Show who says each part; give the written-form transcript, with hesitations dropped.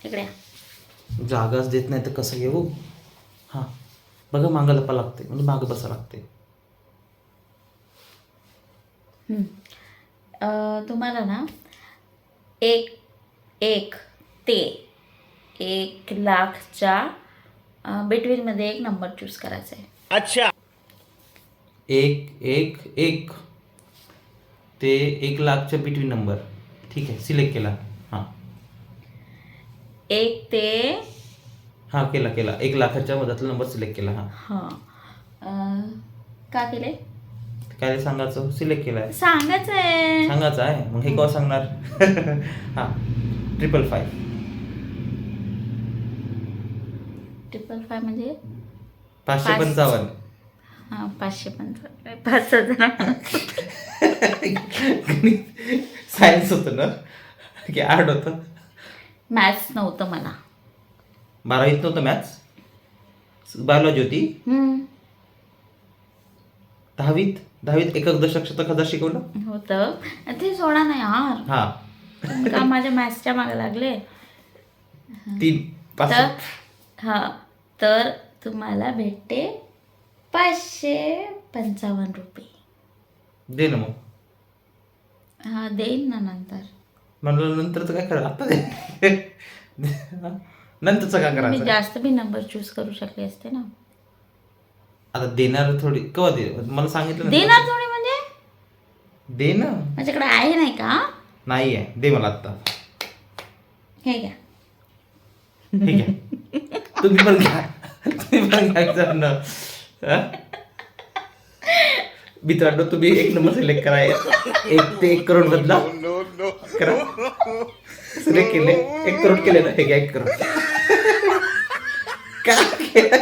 Speaker 1: इकडे या.
Speaker 2: जागाच देत नाही तर कसं येऊ. हां बघा, मागं लपा लागते म्हणजे मागं बसा लागते.
Speaker 1: तुम्हाला ना एक एक ते 1,00,000च्या बिटवीनमध्ये एक नंबर चूज करायचा आहे.
Speaker 3: अच्छा.
Speaker 2: 1 ते 1,00,000च्या बिटवीन नंबर. ठीक आहे, सिलेक्ट केला. हां
Speaker 1: 1 ते
Speaker 2: हां केला 1,00,000च्या मधातला नंबर सिलेक्ट केला. हां
Speaker 1: हां का केले
Speaker 2: काय सांगायचं, सिलेक्ट केला आहे.
Speaker 1: सांगायचं आहे.
Speaker 2: सांगायचं आहे मग हे केव्हा सांगणार. हां 555.
Speaker 1: 555 म्हणजे
Speaker 2: 555.
Speaker 1: हां 555 5,000.
Speaker 2: सायन्स होतं ना की आर्ट होतं.
Speaker 1: मॅथ्स नव्हतं मला.
Speaker 2: 12वीत नव्हतं मॅथ्स, बायोलॉजी होती. 10वीत एकक दशक शतक हजार शिकवलं
Speaker 1: होतं ते सोडा ना यार.
Speaker 2: हां
Speaker 1: तुम्ही का माझ्या मॅथ्सच्या मागे लागले.
Speaker 2: 3
Speaker 1: हां तर तुम्हाला भेटते 555 रुपये.
Speaker 2: दे ना मग.
Speaker 1: हां देईन ना नंतर.
Speaker 2: म्हणलं नंतरचं काय करा आता दे. नंतरचं काय
Speaker 1: मी
Speaker 2: करायचं
Speaker 1: जास्त बी नंबर चूज करू शकले असते ना.
Speaker 2: आता देणार थोडी केव्हा दे, मला सांगितलं ना.
Speaker 1: देणार थोडी म्हणजे
Speaker 2: दे ना.
Speaker 1: माझ्याकडे आहे नाही का.
Speaker 2: नाही आहे, दे मला आत्ता.
Speaker 1: हे घ्या.
Speaker 2: ठीक आहे, तुम्ही पण घ्या. तुम्ही पण घ्यायचं ना. मित्रांनो तुम्ही एक नंबर सिलेक्ट करा. 1 ते 1 करोड बदला करा. सिलेक्ट केले 1 करोड केले ना, हे घ्या 1 करोड. काय केलं